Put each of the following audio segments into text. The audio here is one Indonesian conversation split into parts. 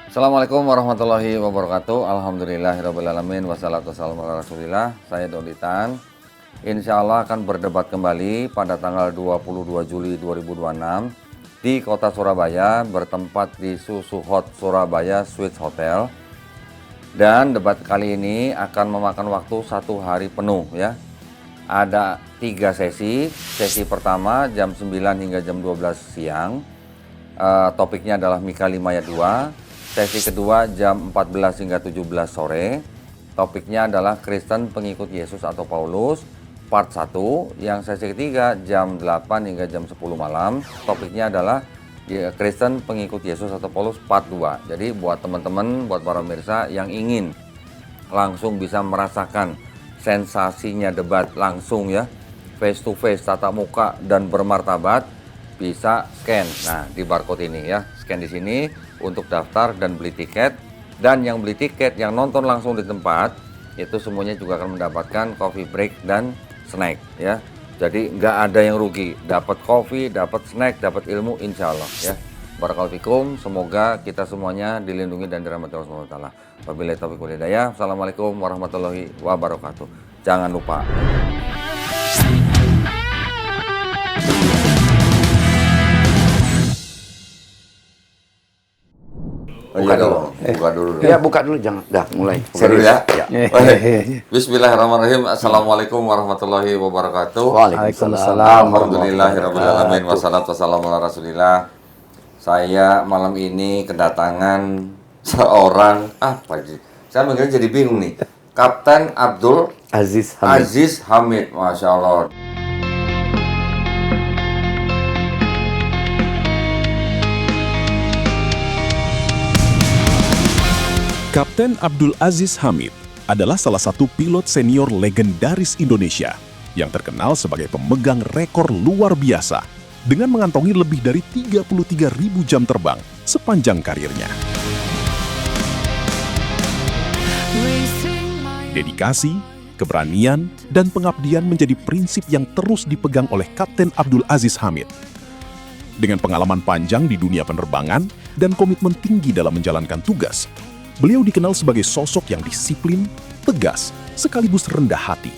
Assalamualaikum warahmatullahi wabarakatuh. Alhamdulillahirrabbilalamin. Wassalatu wassalamu ala rasulillah. Saya Doditan. Insya Allah akan berdebat kembali pada tanggal 22 Juli 2026 di kota Surabaya, bertempat di Susuhot Surabaya Suites Hotel. Dan debat kali ini akan memakan waktu 1 hari penuh ya. Ada 3 sesi. Sesi pertama jam 9 hingga jam 12 siang. Topiknya adalah Mika 5 ayat 2. Sesi kedua jam 14 hingga 17 sore. Topiknya adalah Kristen pengikut Yesus atau Paulus part 1. Yang sesi ketiga jam 8 hingga jam 10 malam. Topiknya adalah Kristen pengikut Yesus atau Paulus part 2. Jadi buat teman-teman, buat para pemirsa yang ingin langsung bisa merasakan sensasinya debat langsung ya, face to face, tatap muka dan bermartabat, bisa scan. Nah, di barcode ini ya, scan di sini untuk daftar dan beli tiket. Dan yang beli tiket, yang nonton langsung di tempat, itu semuanya juga akan mendapatkan coffee break dan snack ya. Jadi nggak ada yang rugi, dapat coffee, dapat snack, dapat ilmu, insya Allah ya. Barakallahu fikum, semoga kita semuanya dilindungi dan dirahmati Allah Subhanahu wa taala. Wabillahi taufiq wal hidayah. Assalamualaikum warahmatullahi wabarakatuh. Jangan lupa. Buka dulu. Buka dulu. Ya, buka dulu, jangan. Dah, mulai. Buka dulu ya. Ya. Bismillahirrahmanirrahim. Assalamualaikum warahmatullahi wabarakatuh. Waalaikumsalam. Alhamdulillahirrabbilalamin. Wassalatu wassalamu ala rasulillah. Saya malam ini kedatangan seorang saya manggilnya jadi bingung nih. Kapten Abdul Aziz Hamid. Aziz Hamid. Masya Allah. Kapten Abdul Aziz Hamid adalah salah satu pilot senior legendaris Indonesia yang terkenal sebagai pemegang rekor luar biasa dengan mengantongi lebih dari 33.000 jam terbang sepanjang karirnya. Dedikasi, keberanian, dan pengabdian menjadi prinsip yang terus dipegang oleh Kapten Abdul Aziz Hamid. Dengan pengalaman panjang di dunia penerbangan dan komitmen tinggi dalam menjalankan tugas, beliau dikenal sebagai sosok yang disiplin, tegas, sekaligus rendah hati.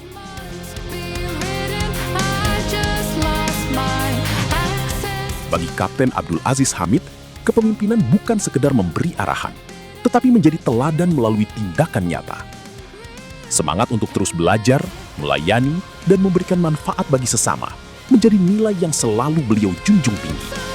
Bagi Kapten Abdul Aziz Hamid, kepemimpinan bukan sekedar memberi arahan, tetapi menjadi teladan melalui tindakan nyata. Semangat untuk terus belajar, melayani, dan memberikan manfaat bagi sesama menjadi nilai yang selalu beliau junjung tinggi.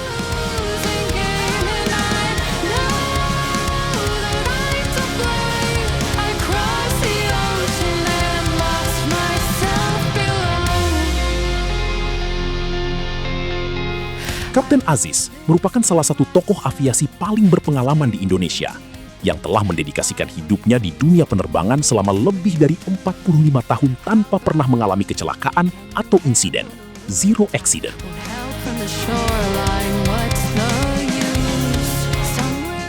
Kapten Aziz merupakan salah satu tokoh aviasi paling berpengalaman di Indonesia yang telah mendedikasikan hidupnya di dunia penerbangan selama lebih dari 45 tahun tanpa pernah mengalami kecelakaan atau insiden. Zero accident.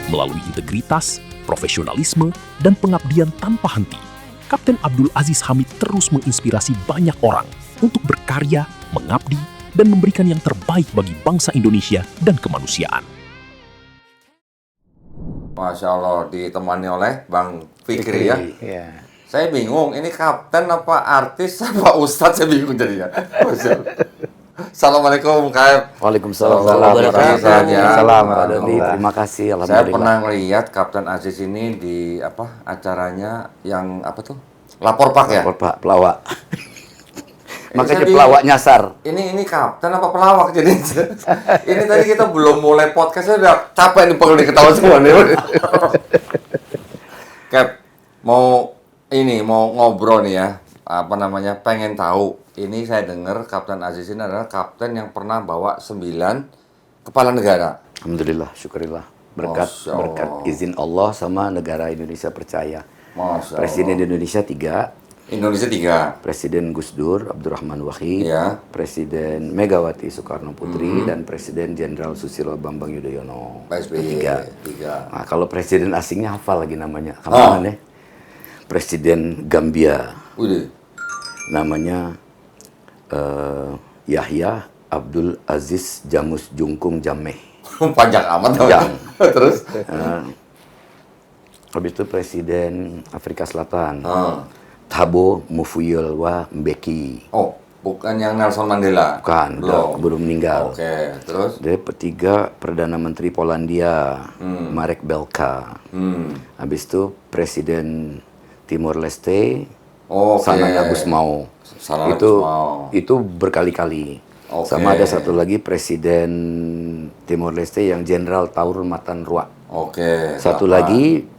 Melalui integritas, profesionalisme, dan pengabdian tanpa henti, Kapten Abdul Aziz Hamid terus menginspirasi banyak orang untuk berkarya, mengabdi, dan memberikan yang terbaik bagi bangsa Indonesia dan kemanusiaan. Masya Allah, ditemani oleh Bang Fikri ya. Saya bingung, ini kapten apa artis apa ustadz, saya bingung jadinya. Assalamualaikum Kak. Waalaikumsalam. Terima kasih. Saya pernah melihat Kapten Aziz ini di acaranya yang tuh? Lapor Pak ya? Lapor Pak, pelawak. Makanya pelawak nyasar. Ini kapten apa pelawak jadi? Ini tadi kita belum mulai podcastnya udah capek nih pengen diketahui semua nih. Cap, mau ngobrol nih ya. Pengen tahu. Ini saya dengar Kapten Aziz ini adalah kapten yang pernah bawa 9 kepala negara. Alhamdulillah, syukurillah. Berkat izin Allah sama negara Indonesia percaya. Presiden Indonesia 3. Indonesia 3. Presiden Gus Dur, Abdurrahman Wahid, ya. Presiden Megawati Soekarno Putri, dan Presiden Jenderal Susilo Bambang Yudhoyono. PSBY 3. Nah, kalau presiden asingnya hafal lagi namanya. Kamu ya? Presiden Gambia. Namanya Yahya Abdul Aziz Jamus Jungkung Jammeh. Panjang amat. Panjang. Terus? Habis itu Presiden Afrika Selatan. Thabo Mbeki Mbeki. Oh, bukan yang Nelson Mandela? Bukan, belum meninggal. Oke, terus? Dia ketiga Perdana Menteri Polandia, Marek Belka. Habis itu Presiden Timor Leste, Sanana Gusmao. Itu berkali-kali. Sama ada satu lagi Presiden Timor Leste yang Jenderal Taur Matanruak. Satu lagi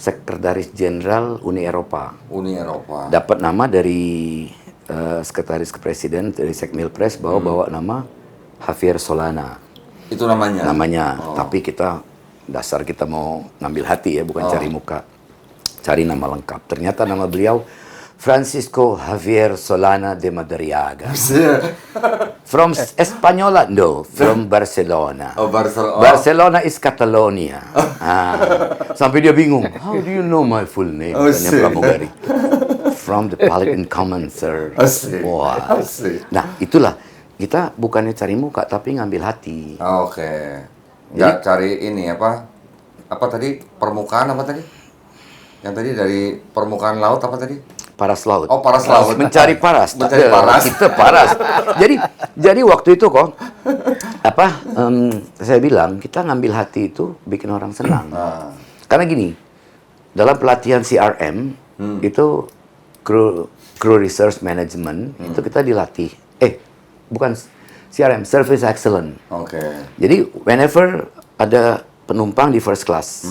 Sekretaris Jenderal Uni Eropa. Dapat nama dari Sekretaris Presiden dari Sekmilpres bawa nama Javier Solana. Itu namanya? Tapi dasar kita mau ngambil hati ya, bukan cari muka. Cari nama lengkap. Ternyata nama beliau Francisco Javier Solana de Madariaga. From Espanyola? No, from Barcelona. Barcelona is Catalonia. Sampai dia bingung. How do you know my full name? Tanya pramugari. From the Palatine Common, sir. Wah. Nah, itulah. Kita bukannya cari muka, tapi ngambil hati. Nggak cari ini apa tadi? Permukaan apa tadi? Yang tadi dari permukaan laut apa tadi? Paras laut. Paras laut. Mencari paras. Kita paras. Jadi waktu itu kok saya bilang kita ngambil hati itu bikin orang senang. Karena gini, dalam pelatihan CRM itu crew resource management itu kita dilatih. Bukan CRM, service excellence. Jadi whenever ada penumpang di first class,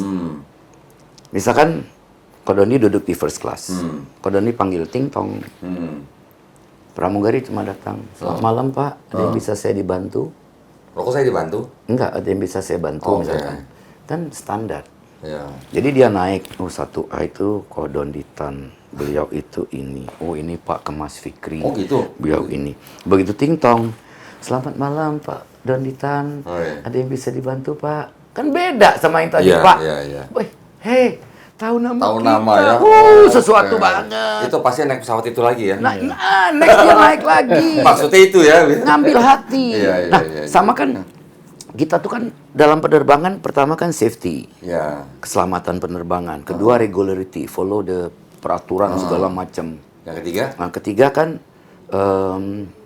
misalkan Kodoni duduk di first class. Kodoni panggil ting tong. Pramugari cuma datang. Selamat malam Pak, ada yang bisa saya dibantu? Kok saya dibantu? Enggak, ada yang bisa saya bantu misalkan. Kan standar. Jadi dia naik, 1A itu Kodonditan. Beliau itu ini. Ini Pak Kemas Fikri. Gitu? Beliau ini. Begitu ting tong. Selamat malam Pak Donditan. Ada yang bisa dibantu Pak? Kan beda sama yang tadi Pak. Hei. Tahu nama ya. Sesuatu banget. Itu pasti naik pesawat itu lagi ya. Next dia naik lagi. Maksudnya itu ya. Ngambil hati. Sama kan kita tuh kan dalam penerbangan pertama kan safety. Keselamatan penerbangan. Kedua regularity, follow the peraturan segala macam. Yang ketiga? Yang ketiga kan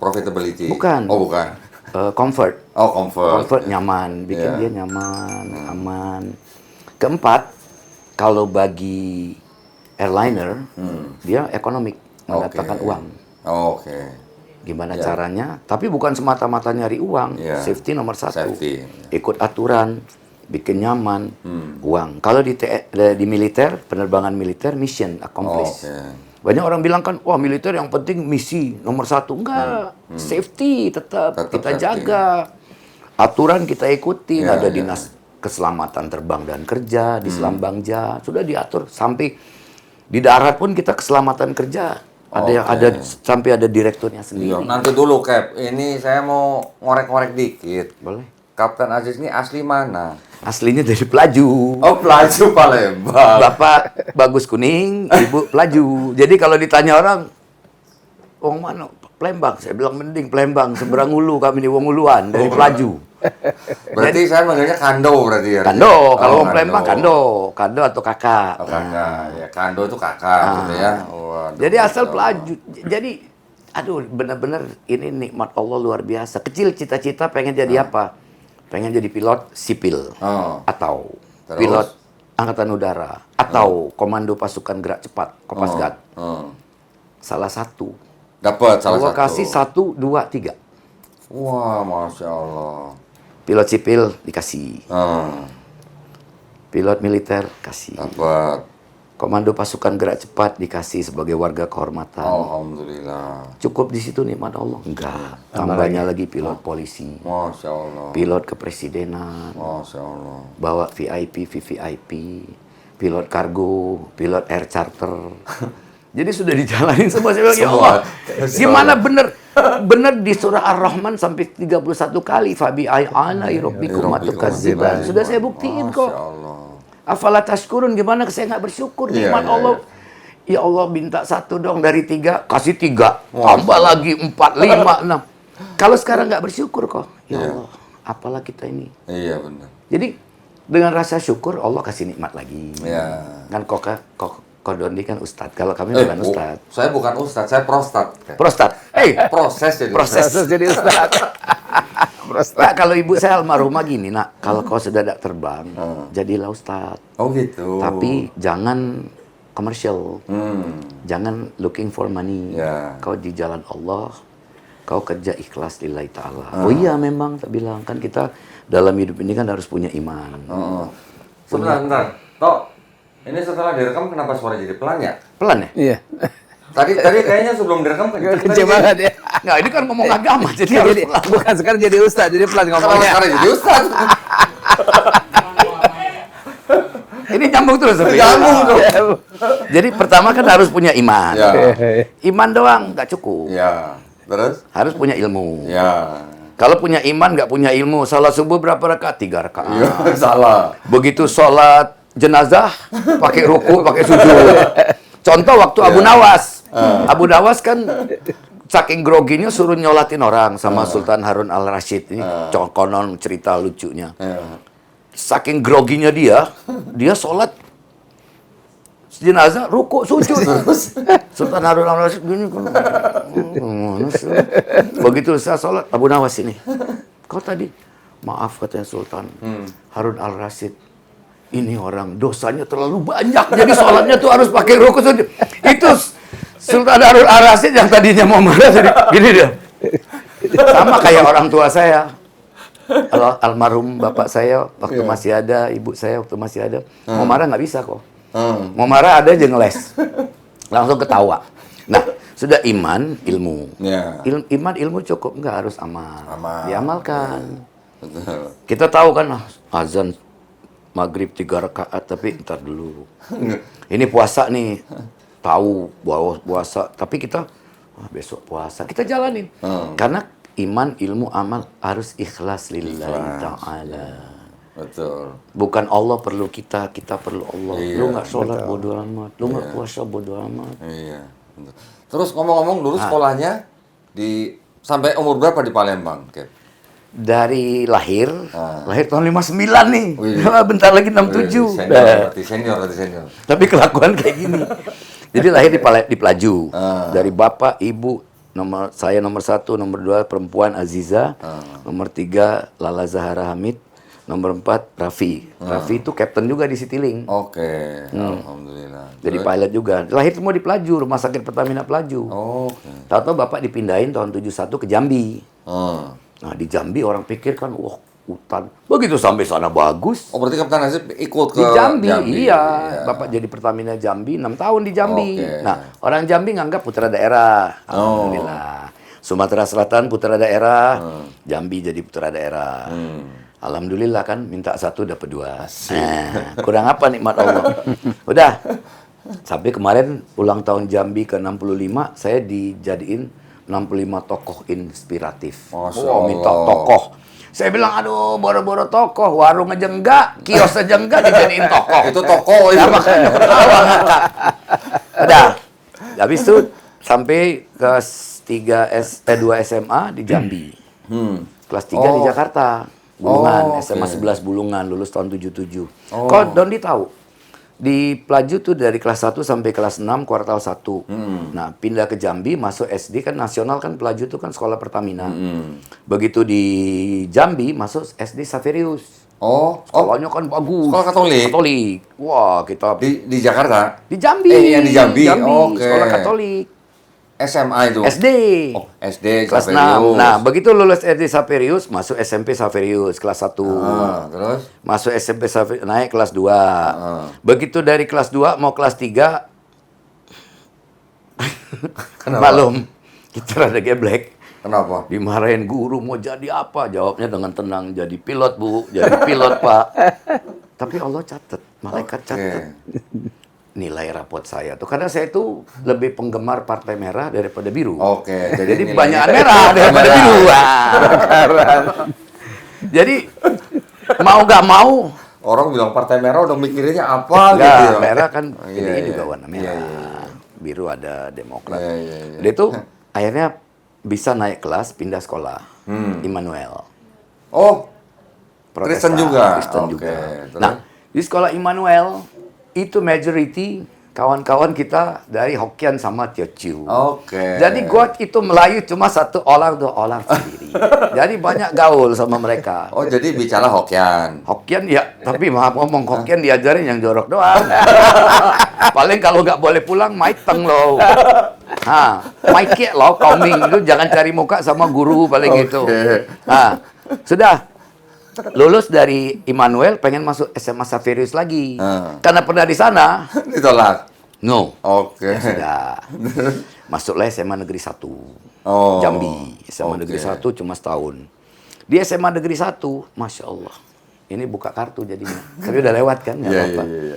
profitability. Bukan. Comfort. Comfort. Nyaman, bikin dia nyaman, aman. Keempat, kalau bagi airliner, dia ekonomik, mendapatkan uang. Gimana caranya? Tapi bukan semata-mata nyari uang. Safety nomor 1. Ikut aturan, bikin nyaman, uang. Kalau di militer, penerbangan militer, mission accomplished. Banyak orang bilang kan, wah militer yang penting misi nomor 1. Enggak, safety tetap kita jaga. Aturan kita ikutin, ada dinas keselamatan terbang dan kerja di Selambangja sudah diatur, sampai di darat pun kita keselamatan kerja ada sampai ada direkturnya sendiri. Nanti dulu Cap, ini saya mau ngorek-ngorek dikit. Boleh. Kapten Aziz ini asli mana? Aslinya dari Pelaju. Pelaju Palembang. Bapak Bagus Kuning, Ibu Pelaju. Jadi kalau ditanya orang, wong mana? Palembang. Saya bilang mending Palembang, seberang hulu, kami di Wong Uluan dari Pelaju. Berarti saya manggilnya Kando berarti ya? Kando, kalau Wong Palembang Kando atau kakak. Kakak, ya Kando itu kakak gitu ya. Jadi asal Pelaju. Jadi, benar-benar ini nikmat Allah luar biasa. Kecil cita-cita pengen jadi apa? Pengen jadi pilot sipil, atau pilot angkatan udara, atau komando pasukan gerak cepat, Kopasgat. Salah satu. Dapat salah satu. Kasih 1, 2, 3. Wah, Masya Allah. Pilot sipil dikasih. Pilot militer kasih. Dapat. Komando pasukan gerak cepat dikasih sebagai warga kehormatan. Alhamdulillah. Cukup di situ nikmat Allah? Enggak. Tambahnya lagi pilot polisi. Masya Allah. Pilot kepresidenan. Masya Allah. Bawa VIP, VVIP. Pilot kargo, pilot air charter. Jadi sudah dijalanin semua. Saya bilang, ya Allah, gimana bener di surah Ar-Rahman sampai 31 kali. Fabi ay'ana irobbikum atukadziban. Sudah saya buktiin kok. Afala tashkurun, gimana saya nggak bersyukur nikmat Allah. Ya Allah, minta 1 dong dari 3, kasih 3. Tambah lagi 4, 5, 6. Kalau sekarang nggak bersyukur kok. Ya Allah, apalah kita ini. Iya benar. Jadi Dengan rasa syukur Allah kasih nikmat lagi. Ya. Kan kok Dondi kan ustadz. Kalau kami bukan ustadz. Saya bukan ustadz, saya prostat. Prostat. Proses jadi Proses ustadz. jadi ustadz. Nah, kalau ibu saya almarhumah gini, nak, kalau kau sudah tidak terbang, jadilah ustadz. Oh gitu. Tapi jangan komersial. Jangan looking for money. Ya. Kau di jalan Allah, kau kerja ikhlas lillahi ta'ala. Oh iya memang, tak bilang. Kan kita dalam hidup ini kan harus punya iman. Sebentar. Tok, ini setelah direkam kenapa suara jadi pelan ya? Pelan ya? Iya. Tadi kayaknya sebelum direkam Kecil banget ya. Nggak, ini kan ngomong agama, jadi harus Jadi, pelan. bukan sekarang jadi ustaz, jadi pelan Kenapa ngomongnya. sekarang jadi ustadz? Ini nyambung terus. Sofi. Nyambung tuh. Jadi pertama kan harus punya iman. Ya. Iman doang nggak cukup. Ya. Terus? Harus punya ilmu. Ya. Kalau punya iman nggak punya ilmu, salat subuh berapa rakaat? 3 rakaat. Iya, salah. Begitu sholat jenazah, pakai ruku, pakai sujud. Contoh waktu Abu Nawas. Abu Nawas kan saking groginya suruh nyolatin orang sama Sultan Harun al-Rasyid. Ini konon cerita lucunya. Saking groginya dia sholat jenazah, ruku, sujud. Sultan Harun al-Rasyid gini. Begitu saya sholat, Abu Nawas ini. Kau tadi, maaf katanya Sultan Harun al-Rasyid. Ini orang dosanya terlalu banyak, jadi sholatnya tuh harus pakai ruku, sujud. Itu Sultan Harun al-Rasyid yang tadinya mau marah, jadi gini dia. Sama kayak orang tua saya. Almarhum bapak saya waktu masih ada, ibu saya waktu masih ada. Mau marah nggak bisa kok. Mau marah ada aja ngeles. Langsung ketawa. Nah, sudah iman, ilmu. Ya. Iman, ilmu cukup. Nggak harus amal. Diamalkan. Betul. Kita tahu kan, azan maghrib 3 rakaat, tapi ntar dulu. Ini puasa nih. Tahu bahwa puasa. Tapi kita, besok puasa. Kita jalanin. Karena iman, ilmu, amal harus ikhlas lillahi ta'ala. Betul. Bukan Allah perlu kita perlu Allah. Iya, Lu nggak sholat bodo amat, lu nggak puasa bodo amat. Iya. Betul. Terus ngomong-ngomong dulu sekolahnya sampai umur berapa di Palembang, Cap? Dari lahir tahun 59 nih. Wih. Bentar lagi 67. Senior. Tapi kelakuan kayak gini. Jadi lahir di Pelaju. Dari bapak, ibu, saya nomor 1, nomor 2 perempuan Aziza, nomor 3 Lala Zahara Hamid, nomor 4 Raffi. Raffi itu kapten juga di Citylink. Oke. Alhamdulillah. Jadi pilot juga. Lahir semua di Pelaju, rumah sakit Pertamina Pelaju. Oke. Tahu-tahu bapak dipindahin tahun 71 ke Jambi. Oh. Nah, di Jambi orang pikir kan, wah, hutan. Begitu sampai sana bagus. Oh, berarti Kapten Nasib ikut ke Di Jambi, iya. Iya. Bapak jadi Pertamina Jambi 6 tahun di Jambi. Oke. Nah, orang Jambi nganggap putra daerah. Alhamdulillah. Sumatera Selatan putra daerah, Jambi jadi putra daerah. Alhamdulillah kan, minta 1 dapat 2. Nah, kurang apa nikmat Allah? Udah. Sampai kemarin ulang tahun Jambi ke-65, saya dijadiin 65 tokoh inspiratif. Masya Oh, minta Allah. tokoh. Saya bilang, aduh, boro-boro tokoh, warung aja enggak, kios aja enggak, dijadiin tokoh. Itu toko itu. Ya, makanya ketawa ngakak. Udah. Habis itu sampai kelas 2 SMA di Jambi. Kelas 3 di Jakarta. Bulungan, SMA 11 Bulungan, lulus tahun 77. Kok Dondi tahu? Di Pelaju tuh dari kelas 1 sampai kelas 6 kuartal 1. Nah, pindah ke Jambi, masuk SD kan nasional kan Pelaju tuh kan sekolah Pertamina. Begitu di Jambi masuk SD Saverius. Sekolahnya kan bagus. Sekolah Katolik? Katolik. Wah, kita Di Jakarta? di Jambi. Yang di Jambi. Oke. Sekolah Katolik. SMA itu? SD. Oh, SD Kelas 6. Saverius. Nah, begitu lulus SD Saverius, masuk SMP Saverius kelas 1. Terus? Masuk SMP Saverius, naik kelas 2. Begitu dari kelas 2 mau kelas 3. Malum, kita rada geblek. Kenapa? Dimarahin guru, mau jadi apa? Jawabnya dengan tenang, jadi pilot, Bu. Jadi pilot, Pak. Tapi Allah catat, malaikat catat. Nilai rapot saya tuh. Karena saya tuh lebih penggemar Partai Merah daripada Biru. Oke. Jadi nilainya- banyak merah daripada merah. biru. Jadi mau gak mau, Orang bilang Partai Merah udah mikirinnya apa enggak, gitu ya? merah kan Iya, ini iya. juga warna merah. Iya. Biru ada Demokrat. Iya. Dia tuh akhirnya bisa naik kelas, pindah sekolah. Immanuel. Oh, Kristen juga. Kristen Oke, juga. terus? Nah, di sekolah Immanuel itu majority kawan-kawan kita dari Hokkien sama Teochew. Oke. Jadi gua itu Melayu cuma 1 orang 2 orang sendiri. Jadi banyak gaul sama mereka. Oh, jadi bicara Hokkien. Hokkien ya, tapi maaf ngomong Hokkien diajarin yang jorok doang. Paling kalau nggak boleh pulang, maiteng lo. Maikie lo, kauming itu jangan cari muka sama guru paling gitu. Nah, sudah lulus dari Immanuel, pengen masuk SMA Xaverius lagi. Karena pernah di sana. Ditolak. No. Oke. Ya sudah. Masuklah SMA Negeri 1. Oh. Jambi. SMA Negeri 1 cuma setahun. Di SMA Negeri 1, Masya Allah. Ini buka kartu jadinya. Tapi udah lewat kan? Nggak apa-apa. Iya.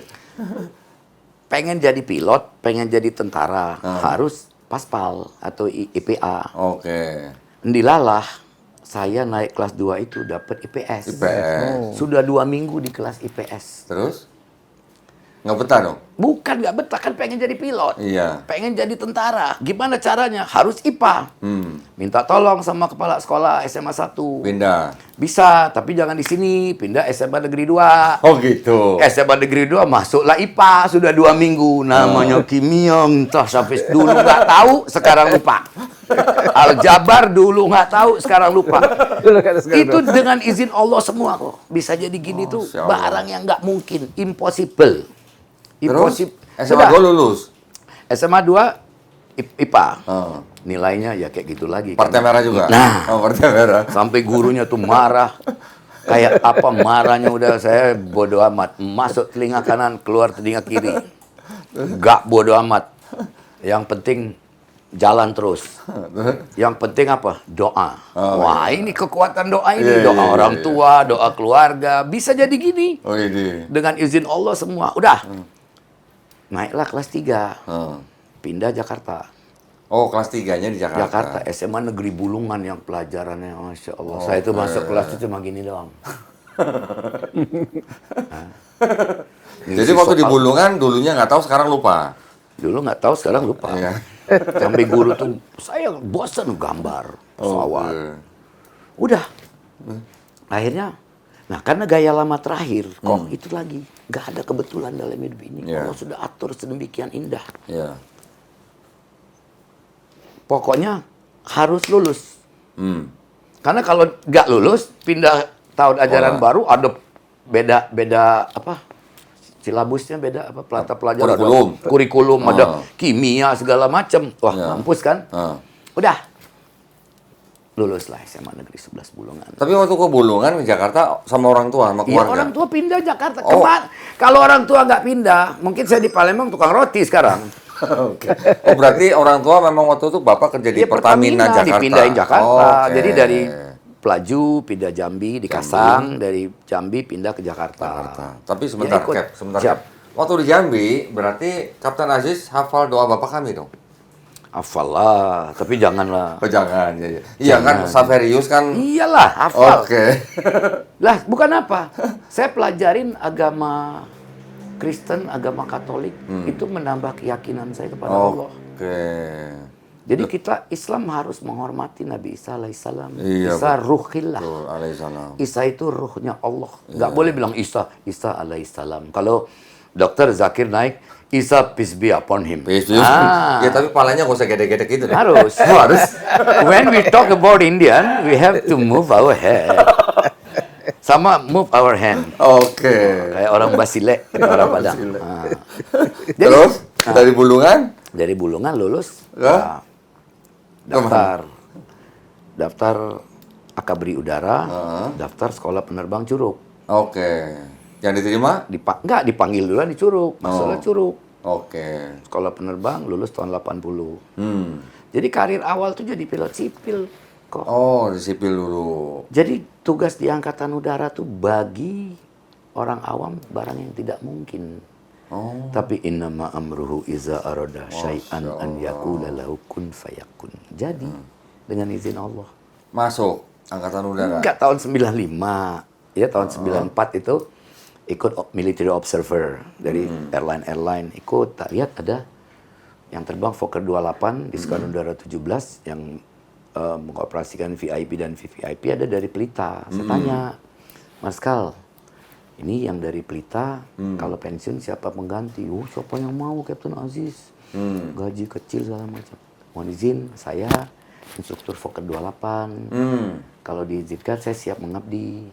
Pengen jadi pilot, pengen jadi tentara, harus paspal atau IPA. Oke. Ndilalah, saya naik kelas 2 itu dapat IPS. Sudah 2 minggu di kelas IPS. Terus? Nggak betah dong? Bukan nggak betah, kan pengen jadi pilot. Iya. Pengen jadi tentara. Gimana caranya? Harus IPA. Minta tolong sama kepala sekolah SMA 1. Pindah. Bisa, tapi jangan di sini. Pindah SMA Negeri 2. Oh gitu. SMA Negeri 2 masuklah IPA. Sudah 2 minggu. Namanya kimia. Entah sampai dulu nggak tahu, sekarang lupa. Aljabar dulu nggak tahu, sekarang lupa. Itu dengan izin Allah semua kok. Bisa jadi gini tuh Masya Allah. barang yang nggak mungkin. Impossible. Terus? SMA Sudah. 2 lulus? SMA 2 IPA. Oh. Nilainya ya kayak gitu lagi. Partai merah juga? Nah. Oh, partai merah. Sampai gurunya tuh marah. Kayak apa marahnya, udah saya bodo amat. Masuk telinga kanan, keluar telinga kiri. Gak bodo amat. Yang penting jalan terus. Yang penting apa? Doa. Wah, ini kekuatan doa ini. Iya, Doa iya, orang iya. tua, doa keluarga. Bisa jadi gini. Oh ini. Dengan izin Allah semua. Udah. Naiklah kelas 3. Pindah Jakarta. Oh, kelas 3-nya di Jakarta. Jakarta, SMA Negeri Bulungan yang pelajarannya, Masya Allah. Saya itu masuk kelas itu cuma gini doang. Jadi waktu di Bulungan dulunya nggak tahu, sekarang lupa. Dulu nggak tahu, sekarang lupa. Iya. Sampai guru tuh, saya bosan gambar pesawat. Udah. Akhirnya, nah karena gaya lama terakhir, kok itu lagi. Nggak ada kebetulan dalam hidup ini. Iya. Allah sudah atur sedemikian indah. Iya. Pokoknya harus lulus. Hmm. Karena kalau nggak lulus, pindah tahun ajaran baru, ada beda apa? Silabusnya beda apa? Pelajaran. Kurikulum, ada kimia segala macam. Wah, mampus kan? Udah. Lulus lah SMA Negeri 11 Bulungan. Tapi waktu ke Bulungan, ke Jakarta sama orang tua, sama Iya, keluarga? orang tua pindah Jakarta. Kalau orang tua nggak pindah, mungkin saya di Palembang tukang roti sekarang. Oke. Oh, berarti orang tua memang waktu itu Bapak kerja di Iya, Pertamina Jakarta? dipindahin Jakarta. Oke. Jadi dari Pelaju pindah Jambi, di Kasang, dari Jambi pindah ke Jakarta. Tapi sebentar, Ya, ikut. Cap. Sebentar, Siap. Cap. Waktu di Jambi, berarti Kapten Aziz hafal doa Bapak kami dong? Hafal lah, tapi janganlah. Oh, jangan. Iya, iya kan, Xaverius kan... Iyalah, hafal. Oke. Lah, bukan apa. Saya pelajarin agama Kristen, agama Katolik, itu menambah keyakinan saya kepada Allah. Oke. Jadi kita Islam harus menghormati Nabi Isa alaihissalam. Iya, Isa ruhillah. Betul, alaihissalam. Isa itu ruhnya Allah. Nggak boleh bilang Isa alaihissalam. Kalau Dokter Zakir naik, Isa peace be upon him. Peace be upon him. Ya, tapi palanya nggak usah gede-gede gitu deh. Harus. Harus. When we talk about Indian, we have to move our head. Sama move our hand. Oke. Kayak orang Basile, kayak orang Padang. Jadi, Terus, dari Bulungan? dari Bulungan lulus, Ya. daftar Akabri Udara, daftar Sekolah Penerbang Curug. Oke. Yang diterima? Enggak, dipanggil duluan di Curug, masuklah Curug. Oke. Sekolah Penerbang lulus tahun 80. Jadi karir awal tuh jadi pilot sipil kok. Oh, di sipil dulu. Jadi tugas di Angkatan Udara tuh bagi orang awam barang yang tidak mungkin. Oh. Tapi innama amruhu iza arada syai'an an yaqula lahu kun fayakun. Jadi dengan izin Allah. Masuk Angkatan Udara? Enggak, tahun 95. Ya, tahun 94 itu ikut military observer dari airline ikut. Tak lihat ada yang terbang Fokker 28 di Skuadron Udara 17 yang mengoperasikan VIP dan VVIP ada dari Pelita. Saya tanya, Mas Kal, ini yang dari Pelita, kalau pensiun siapa pengganti? Oh, siapa yang mau Kapten Aziz? Gaji kecil segala macam. Mohon izin, saya instruktur Fokker 28. Kalau diizinkan, saya siap mengabdi.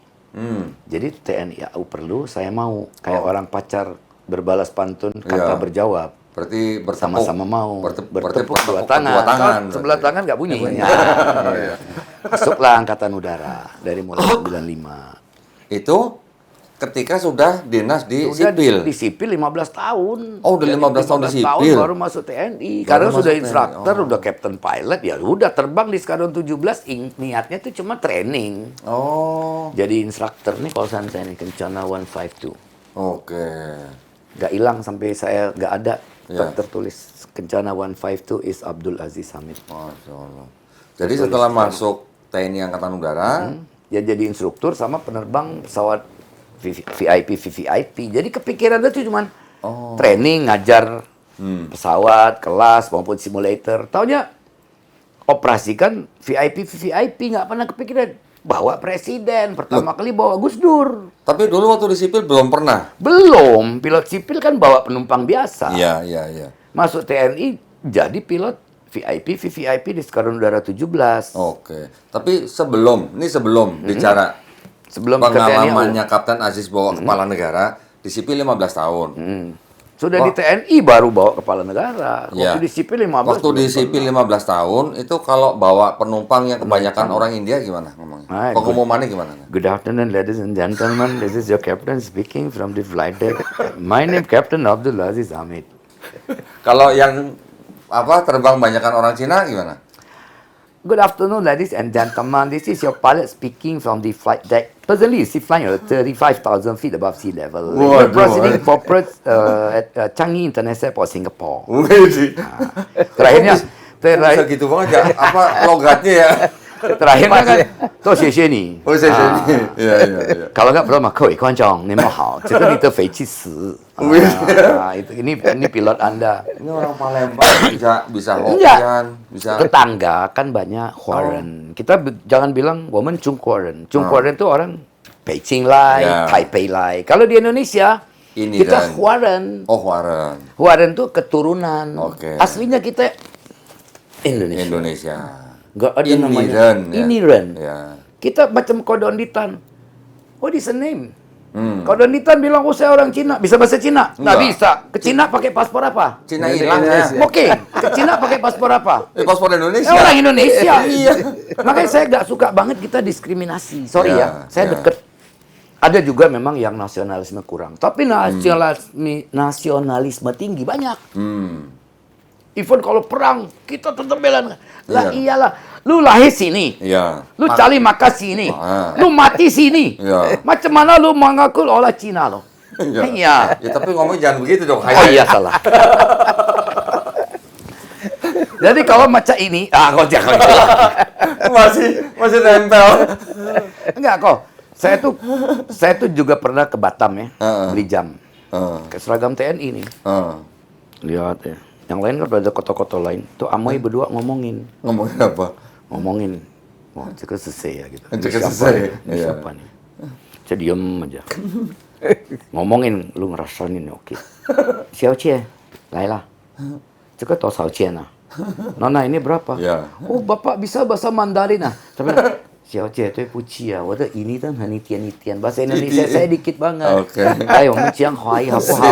Jadi TNI AU perlu, saya mau. Kayak orang pacar berbalas pantun, kata berjawab. Berarti Sama-sama mau. Bertepuk dua dua tangan tangan. berarti. Sebelah tangan nggak bunyi. Ya. Masuklah Angkatan Udara dari mulai 95. Itu ketika sudah dinas di Udah sipil. di sipil 15 tahun. Oh, udah 15 tahun di sipil. Baru masuk TNI. Karena masuk sudah TNI. instruktur, udah captain pilot, ya udah terbang di Skadron 17. Niatnya itu cuma training. Oh, Jadi instruktur nih kalau saya ini Kencana 152. oke. Nggak hilang sampai saya nggak ada. Ya. Tertulis Kencana 152 is Abdul Aziz Hamid. Masya Allah. Jadi setelah masuk TNI Angkatan Udara, Ya jadi instruktur sama penerbang pesawat VVIP. Jadi kepikiran itu cuman training, ngajar pesawat, kelas maupun simulator. Taunya operasikan VIP, nggak pernah kepikiran. Bawa presiden, pertama kali bawa Gus Dur. tapi dulu waktu di sipil belum pernah. Belum, pilot sipil kan bawa penumpang biasa. Iya, iya, iya. Masuk TNI jadi pilot VVIP di Skadron Udara 17. Oke. Tapi sebelum bicara Sebelum ke TNI. pengalamannya Kapten Aziz bawa kepala negara, di sipil 15 tahun. Sudah di TNI baru bawa kepala negara. Ya. Waktu di sipil 15. Waktu di sipil 15 tahun, itu kalau bawa penumpang yang kebanyakan orang India gimana ngomongnya? Ah, Pengumumannya gimana? Good afternoon, ladies and gentlemen. This is your captain speaking from the flight deck. My name Captain Abdul Aziz Hamid. Kalau yang terbang banyakan orang Cina gimana? Good afternoon, ladies and gentlemen. This is your pilot speaking from the flight deck. Presently, you see flying at 35,000 feet above sea level. We're proceeding for at Changi International Airport, Singapore. Terakhirnya, Bisa gitu banget ya? Logatnya ya? terakhirnya kan, tuh xie ni. Oh, saya jadi. Iya, iya, iya. Kalau nggak perlu mah, 各位观众，你们好，这个你的飞机死。ini pilot Anda. Ini orang Palembang bisa Enggak. Hokkien, bisa. Tetangga kan banyak Huaren. Kita jangan bilang woman Chungkuaren. Chungkuaren itu orang Beijing lai, Ya. Taipei lai. Kalau di Indonesia Ini kita dan- Huaren. Oh, Huaren. Huaren itu keturunan. Oke. Aslinya kita Indonesia. Indonesia. Nggak ada Iniren, namanya. ya. Iniren. Ya. Kita macam kodonditan. What is the name? Kodonditan bilang, oh saya orang Cina. Bisa bahasa Cina? Nggak Enggak. bisa. Ke Cina pakai paspor apa? Cina hilang ya. Oke. Ke Cina pakai paspor apa? Paspor Indonesia. Orang Indonesia. Iya. Makanya saya nggak suka banget kita diskriminasi. Sorry Ya, ya, saya ya. deket. Ada juga memang yang nasionalisme kurang. Tapi nasionalisme tinggi banyak. Even kalau perang, kita tetap bela. Lah Iya. iyalah, lu lahir sini. Iya. Lu cari makan sini. Ah. Lu mati sini. Iya. Macam mana lu mengaku orang Cina lo? Iya. Ya, tapi ngomong jangan begitu dong. Oh iya salah. Jadi kalau macam ini, kok jangan. masih nempel. Enggak kok. Saya tuh juga pernah ke Batam ya, beli jam. Ke seragam TNI nih. Lihat ya. Yang lain kan ada kota-kota lain. Tuh Amoy berdua ngomongin. Ngomongin apa? Ngomongin. Wah, cekal selesai ya gitu. Cekal Siapa selesai, nih? Ini iya. siapa nih? Saya diem aja. Ngomongin, lu ngerasain oke. Xiaocie, lailah. Cekal tau Xiaocie nah. Nona ini berapa? Ya. Oh, Bapak bisa bahasa Mandarin ah. Tapi 小姐，对不起啊，我的语力都很一点一点，bahasa Indonesia saya dikit banget. Oke. Ayo,我们讲华语好不好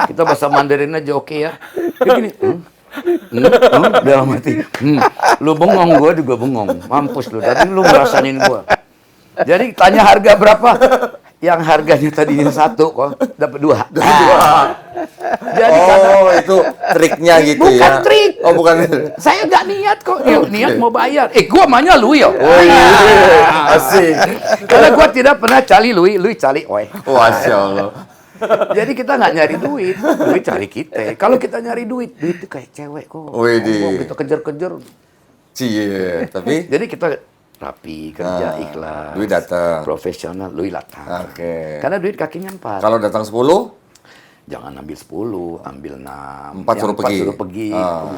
？Kita bahasa Mandarin aja oke ya. Dia gini, dalam hati, lu bengong, gua juga bengong. Mampus lu, tadi lu ngerasain gua. Jadi tanya harga berapa? Yang harganya tadinya 1 kok dapat 2. Jadi itu triknya gitu ya. bukan trik. Oh, bukan. Saya nggak niat kok. Niat mau bayar. Gua maunya lu ya. Asik. Karena gua tidak pernah cari Lui cari oi. Masya Allah. Jadi kita nggak nyari duit, duit cari kita. Kalau kita nyari duit itu kayak cewek kok. Widih. Ngomong, kita kejar-kejar. Cie, tapi Jadi kita rapi, kerja, ikhlas. duit datang. Profesional, Lui datang. Oke. Karena duit kakinya 4. Kalau datang 10, Jangan ambil 10, ambil 6. 4 suruh pergi. Suruh pergi.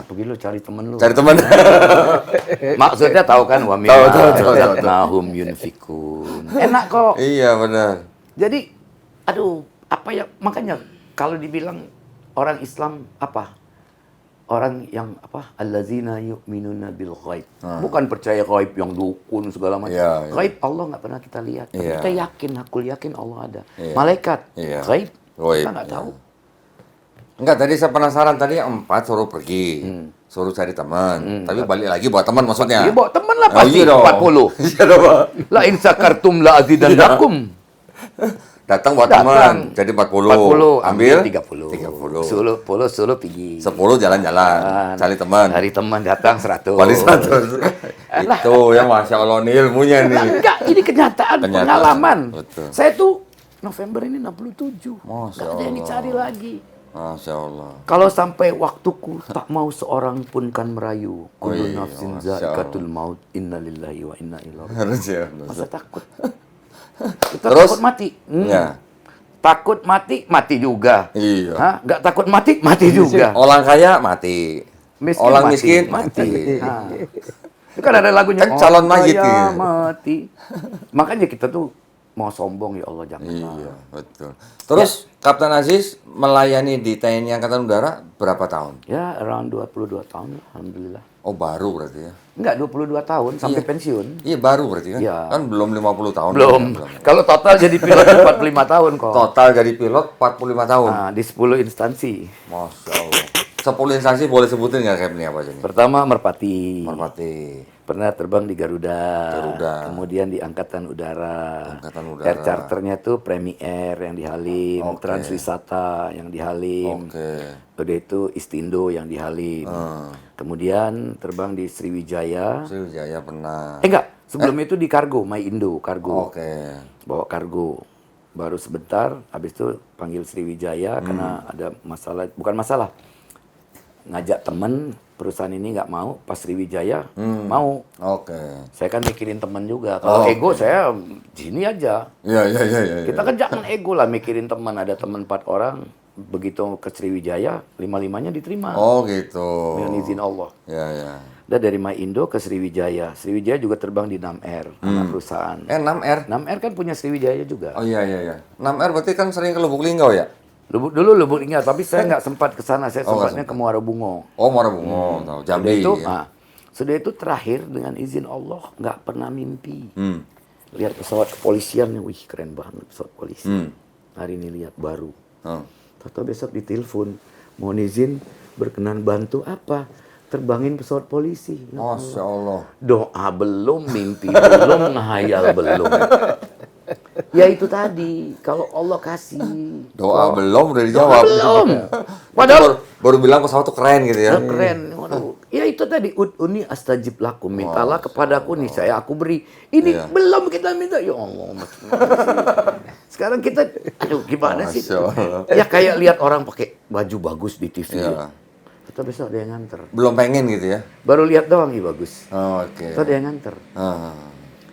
Pergi lu cari temen lu. Cari teman. Maksudnya tahu kan wa Tahu, tahu. nahum yunfikun. Enak kok. Iya benar. Jadi aduh, apa ya, makanya kalau dibilang orang Islam apa? Orang yang apa? Allazina yu'minuna bil ghaib. Bukan percaya ghaib yang dukun segala macam. Iya, iya. Ghaib Allah nggak pernah kita lihat. Tapi Iya. kita yakin, aku yakin Allah ada. Iya. Malaikat, Iya. ghaib, Ghaib, kita nggak iya. tahu. Enggak, tadi saya penasaran, tadi 4 suruh pergi. Suruh cari teman. Tapi balik lagi buat teman maksudnya. Dia bawa teman lah Oh, pasti, iya dong. 40. Iya dong, Pak. La in sakartum la azidannakum. Datang buat Datang. teman, jadi 40. 40, Ambil 30. 30. 10 pergi. 10 jalan-jalan, cari teman. Cari teman datang 100. Balik 100. Itu ya Masya Allah nih ilmunya nih. Enggak, ini kenyataan, Kenyataan. pengalaman. Betul. Saya tuh November ini 67. Masya Enggak ada yang Allah. dicari lagi. Masya Allah. Kalau sampai waktuku tak mau seorang pun kan merayu. Kullu Wih, nafsin Masya zaikatul maut. Innalillahi wa inna ilaihi raji'un. Harus ya. Masa takut? Kita Terus? takut mati. Ya. Takut mati, mati juga. Iya. Hah? Nggak takut mati, mati juga. Orang kaya mati. Miskin Orang mati. miskin Mati. mati. Nah. Itu kan ada lagunya. Kan calon mayit kaya gitu. mati. Makanya kita tuh mau sombong, ya Allah jangan. Iya, betul. Terus Kapten Aziz melayani di TNI Angkatan Udara berapa tahun? Ya, around 22 tahun, alhamdulillah. Oh, baru berarti ya. Enggak, 22 tahun sampai Iya. pensiun. Iya, baru berarti kan? Iya. Kan belum 50 tahun. Belum. Kalau total jadi pilot 45 tahun kok. Total jadi pilot 45 tahun. Nah, di 10 instansi. Masya Allah. 10 instansi boleh sebutin nggak kayak ini apa aja nih? Pertama Merpati. Merpati, Pernah terbang di Garuda. Garuda. Kemudian di Angkatan Udara. Angkatan Udara. Air charternya tuh Premier yang di Halim, Oke. Transwisata yang di Halim. Oke. Udah itu Istindo yang di Halim. Kemudian terbang di Sriwijaya. Sriwijaya pernah. Enggak, sebelum itu di Kargo, My Indo, Kargo. Oke. Bawa kargo. Baru sebentar, habis itu panggil Sriwijaya karena ada masalah, bukan masalah. Ngajak temen, perusahaan ini nggak mau, pas Sriwijaya mau. Oke. Saya kan mikirin temen juga. Kalau ego saya sini aja. Iya, iya, iya, iya. Kita kan jangan ego lah mikirin teman. Ada teman 4 orang, begitu ke Sriwijaya, 5-5-nya diterima. Oh, gitu. Dengan izin Allah. Ya, ya. Dan dari My Indo ke Sriwijaya. Sriwijaya juga terbang di 6R, anak perusahaan. 6R. 6R kan punya Sriwijaya juga. Oh iya, iya, iya. 6R berarti kan sering ke Lubuk Linggau ya? Dulu Lubuk Linggau, tapi saya nggak sempat ke sana. Saya Oh, nggak sempatnya ke Muara Bungo. Oh, Muara Bungo. Tahu. Sudah Jambi. itu, Ya. sudah itu terakhir dengan izin Allah nggak pernah mimpi. Hmm. Lihat pesawat kepolisian, wih keren banget pesawat polisi. Hmm. Hari ini lihat baru. Oh. Tahu besok ditelepon, mohon izin berkenan bantu apa? Terbangin pesawat polisi. Ya Masya Allah. Doa belum, mimpi belum, ngayal belum. Ya itu tadi, kalau Allah kasih. Doa belum udah dijawab. Belum. Padahal Padahal baru bilang pesawat tuh keren gitu ya. keren. Waduh. Ya itu tadi, ud'uni astajib lakum. Mintalah kepadaku nih, saya aku beri. Ini belum kita minta. Ya Allah. Sekarang kita, aduh gimana sih? Masya Allah. Ya kayak lihat orang pakai baju bagus di TV. Iya. Kita besok ada yang nganter. Belum pengen gitu ya. Baru lihat doang, ih bagus. Oh, oke. Kita ada yang nganter. Ah.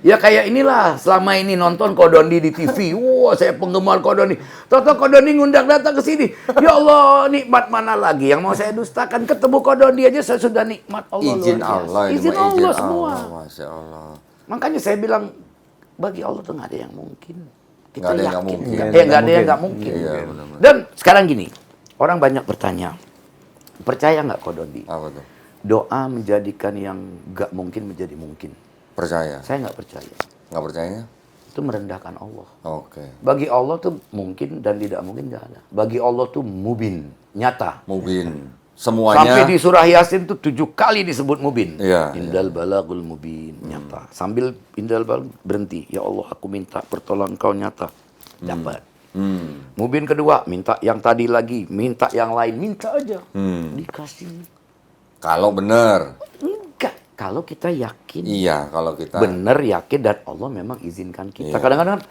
Ya kayak inilah, selama ini nonton Kodondi di TV. Wah, saya penggemar Kodondi. Toto Kodondi ngundang datang ke sini. Ya Allah, nikmat mana lagi yang mau saya dustakan? Ketemu Kodondi aja saya sudah nikmat Allah. Izin luar biasa. Allah. ini Izin mah Allah semua. Masya Allah. Makanya saya bilang, bagi Allah tuh nggak ada yang mungkin. Kita Nggak ada yang yakin. nggak mungkin. Nggak ada yang nggak mungkin. Iya, benar-benar. Dan sekarang gini, orang banyak bertanya, percaya nggak Kodondi? Apa tuh? Doa menjadikan yang nggak mungkin menjadi mungkin. Percaya? Saya nggak percaya. Nggak percayanya? Itu merendahkan Allah. Oke. Bagi Allah tuh mungkin dan tidak mungkin nggak ada. Bagi Allah tuh mubin, nyata. Mubin. Semuanya. Sampai di surah Yasin tuh 7 kali disebut mubin. Iya, Indal balagul mubin, nyata. Sambil indal balagul berhenti. Ya Allah, aku minta pertolongan kau nyata. Dapat. Mubin kedua, minta yang tadi lagi, minta yang lain, minta aja. Dikasih. Kalau benar. Enggak. Kalau kita yakin. Iya, kalau kita. Bener yakin dan Allah memang izinkan kita. Iya. Kadang-kadang,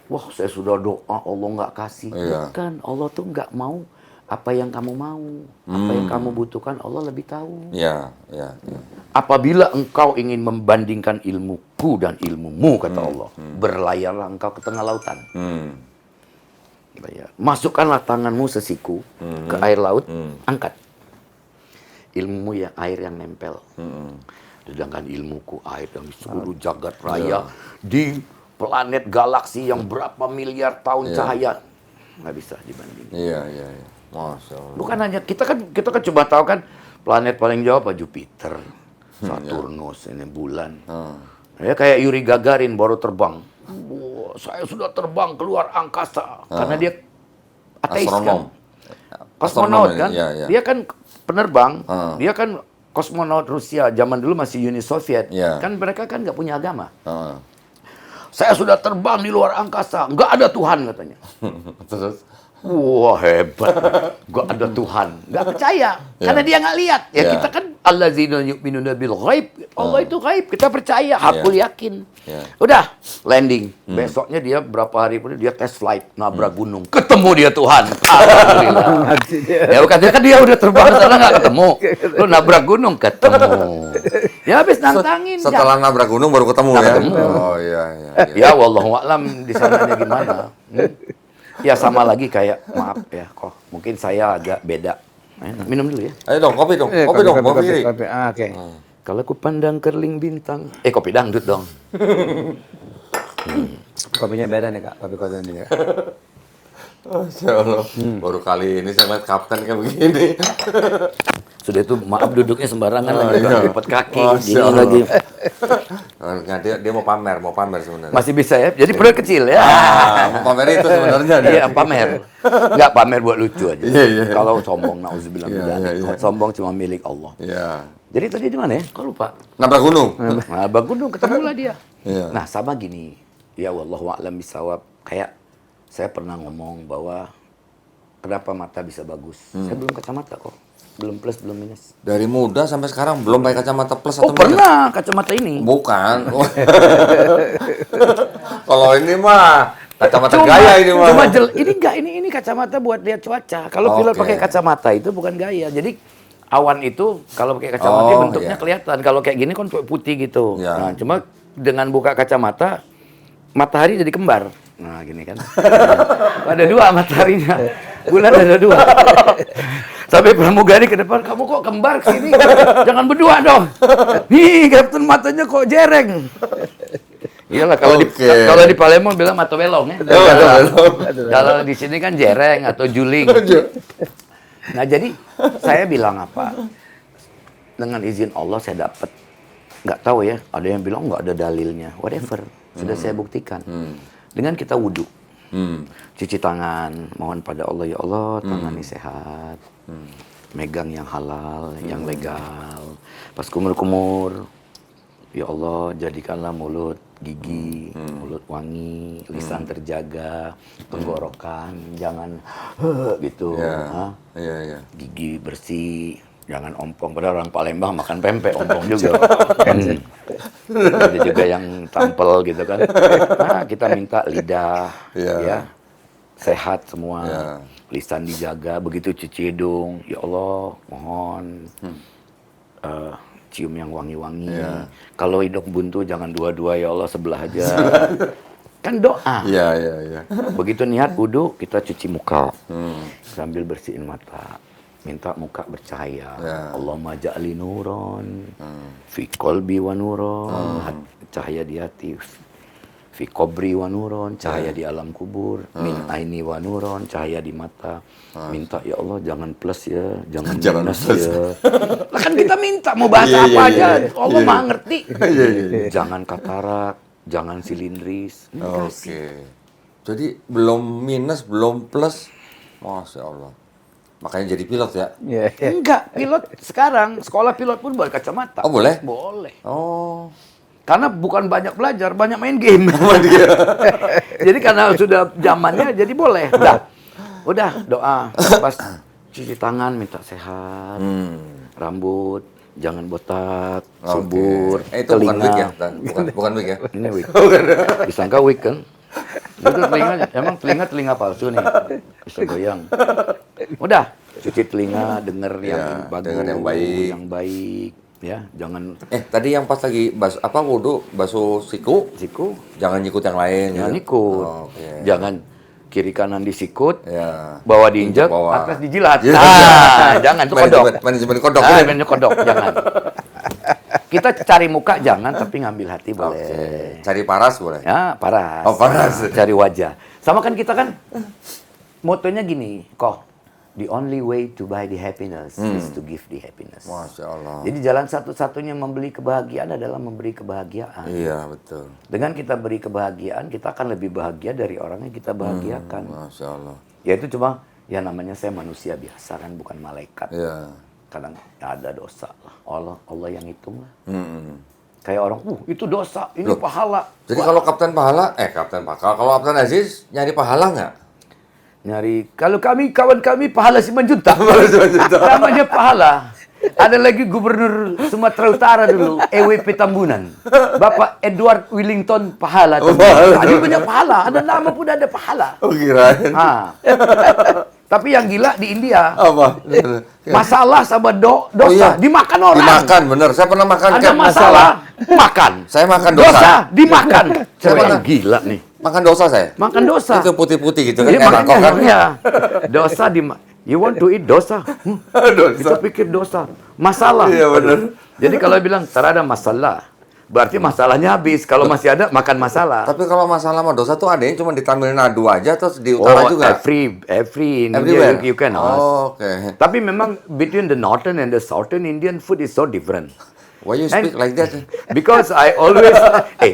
wah saya sudah doa Allah nggak kasih. Iya. Bukan, Allah tuh nggak mau apa yang kamu mau, apa yang kamu butuhkan Allah lebih tahu. Iya, iya, iya. Apabila engkau ingin membandingkan ilmuku dan ilmumu kata Allah, berlayarlah engkau ke tengah lautan. Bayar. Masukkanlah tanganmu sesiku ke air laut, angkat. Ilmu ya air yang nempel. Sedangkan ilmuku air yang di seluruh jagat raya di planet galaksi yang berapa miliar tahun cahaya nggak bisa dibanding. Iya. Masya Allah. Bukan hanya kita kan coba tahu kan planet paling jauh apa Jupiter, Saturnus, ini bulan. Ya kayak Yuri Gagarin baru terbang. Wah, saya sudah terbang keluar angkasa karena dia ateis kan. Kosmonaut kan. Iya. Dia kan penerbang, dia kan kosmonaut Rusia, zaman dulu masih Uni Soviet. Kan mereka kan nggak punya agama. Saya sudah terbang di luar angkasa, nggak ada Tuhan katanya. Terus? Wah hebat, nggak ada Tuhan, nggak percaya, karena dia nggak lihat. Ya kita kan allazina yu'minuna bil ghaib, Allah itu ghaib, kita percaya, hakul yakin. Udah landing, besoknya dia berapa hari pun dia test flight, nabrak gunung, ketemu dia Tuhan. Alhamdulillah. Ya katanya kan dia udah terbang sana nggak ketemu, lu nabrak gunung ketemu. Ya habis nantangin. Setelah nabrak gunung baru ketemu ya. Ketemu. Oh iya. Ya wallahu a'lam di sananya gimana. Ya sama lagi kayak maaf ya kok mungkin saya agak beda. Minum dulu ya. Ayo dong, kopi dong. Kopi dong, kopi. Oke. Kalau ku pandang kerling bintang, kopi dangdut dong. Kopinya beda nih Kak, kopi kosan ini Kak. Masya Allah. Baru kali ini saya lihat kapten kayak begini. Sudah itu maaf duduknya sembarangan lagi lipat kaki Masya gini Allah. lagi. Nah, dia mau pamer sebenarnya. Masih bisa ya. Jadi perut kecil ya. Mau pamer itu sebenarnya. Iya, pamer. Enggak pamer buat lucu aja. Iya. Kalau sombong nauzubillah min Iya, dzalik. iya. Sombong cuma milik Allah. Iya. Jadi tadi di mana ya? Kok lupa? Nabrak gunung. Nah, Bang Gunung ketemulah dia. Iya. Nah, sama gini. Ya wallahu a'lam bisawab. Kayak saya pernah ngomong bahwa kenapa mata bisa bagus. Saya belum kacamata kok. Belum plus, belum minus. Dari muda sampai sekarang belum pakai kacamata plus Oh, atau minus? pernah kacamata ini. Bukan. Kalau ini mah kacamata gaya ini mah. Cuma ini kacamata buat lihat cuaca. Kalau pilot pakai kacamata itu bukan gaya. Jadi awan itu kalau pakai kacamata bentuknya kelihatan. Kalau kayak gini kan putih gitu. Iya. Nah, cuma dengan buka kacamata matahari jadi kembar. Nah, gini kan. Ada dua mataharinya. Bulan ada dua. Sampai pramugari ke depan, kamu kok kembar ke sini? Jangan berdua dong. Nih, Kapten matanya kok jereng. Iyalah kalau di Palembang bilang mata belong ya. Kalau di sini kan jereng atau juling. Nah, jadi saya bilang apa? Dengan izin Allah saya dapat. Nggak tahu ya, ada yang bilang nggak ada dalilnya. Whatever, sudah saya buktikan. Dengan kita wudhu. Cuci tangan, mohon pada Allah, ya Allah, tangan ini sehat. Megang yang halal, yang legal. Pas kumur-kumur, ya Allah, jadikanlah mulut gigi, mulut wangi, lisan terjaga, tenggorokan, jangan gitu. Iya. Gigi bersih, jangan ompong. Padahal orang Palembang makan pempek, ompong juga. Ada juga yang tampel gitu kan. Nah, kita minta lidah, ya sehat semua, lisan dijaga. Begitu cuci hidung, ya Allah, mohon cium yang wangi-wangi. Kalau hidung buntu jangan dua-dua, ya Allah sebelah aja. Kan doa. Iya. Begitu niat wudhu, kita cuci muka sambil bersihin mata. Minta muka bercahaya. Allahumma ja'li nuron fi qalbi wa nuron, cahaya di hati. Fi qabri wa nuron, cahaya di alam kubur. Min aini wa nuron, cahaya di mata. Minta ya Allah jangan plus ya, jangan minus ya. Lah kan kita minta mau bahasa apa aja, Allah Maha ngerti. Jangan katarak, jangan silindris. Oke. Jadi belum minus, belum plus. Masya Allah. Makanya jadi pilot ya? Enggak, pilot sekarang, sekolah pilot pun buat kacamata. Oh boleh? Boleh. Oh. Karena bukan banyak belajar, banyak main game. Jadi karena sudah zamannya, jadi boleh. Udah doa. Pas cuci tangan, minta sehat. Rambut, jangan botak, subur. Itu bukan wig ya? Telinga. Bukan wig ya? Ini wig. Disangka wig kan? Itu telinga, telinga palsu nih. Bisa goyang. Udah, cuci telinga, denger yang bagus, dengan yang baik, ya. Jangan tadi yang pas lagi wudhu basuh siku, jangan nyikut yang lain. jangan gitu. ikut. Oke. Jangan kiri kanan disikut, Ya. bawah diinjak, Bawah. atas dijilat. Iya. Jangan itu kodok. Manajemen kodok. Manajemen kodok, jangan. Kita cari muka jangan, tapi ngambil hati boleh. Oke. Cari paras boleh. Ya, paras. Oh, paras. Cari wajah. Sama kan kita kan motonya gini, the only way to buy the happiness is to give the happiness. Masya Allah. Jadi jalan satu-satunya membeli kebahagiaan adalah memberi kebahagiaan. Iya, betul. Dengan kita beri kebahagiaan, kita akan lebih bahagia dari orang yang kita bahagiakan. Masya Allah. Ya itu cuma, ya namanya saya manusia biasa kan, bukan malaikat. Iya. Kadang ya ada dosa lah. Allah yang hitung lah. Mm-mm. Kayak orang, itu dosa, ini pahala. Jadi kalau Kapten Pahala, kalau Kapten Aziz nyari pahala nggak? Nyari, kalau kawan kami pahala Simanjuntak. Namanya pahala. Ada lagi gubernur Sumatera Utara dulu, EWP Tambunan. Bapak Edward Willington Pahala. Ada banyak pahala, ada nama pun ada pahala. Oh, kirain. Tapi yang gila di India, Apa? masalah sama dosa, iya. dimakan orang. Dimakan, bener. Saya pernah makan Ada kayak masalah, makan. Saya makan dosa. Dimakan. Saya Coba makan. gila nih. Makan dosa saya. Makan dosa. Itu putih-putih gitu kan. Iya, Kayak makanya mangkok kan. ya. Dosa you want to eat dosa? Kita pikir dosa. Masalah. Iya, benar. Jadi kalau bilang tak ada masalah, berarti masalahnya habis. Kalau masih ada, makan masalah. Tapi kalau masalah sama dosa tuh adanya cuma di Tamil Nadu aja, terus di utara juga. Every in Everywhere. India you can ask. Oh, oke. Tapi memang between the northern and the southern Indian food is so different. Why you speak like that? Because I always,